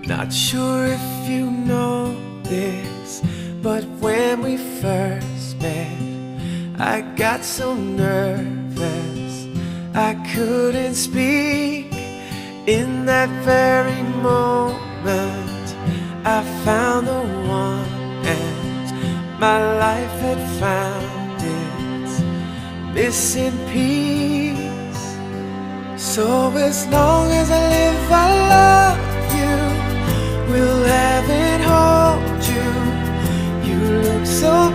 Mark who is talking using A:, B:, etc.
A: Not sure if you know this, but when we first met, I got so nervous I couldn't speak. In that very moment I found the one, and my life had found its missing piece. So as long as I live, I love you, will have and hold you. You look so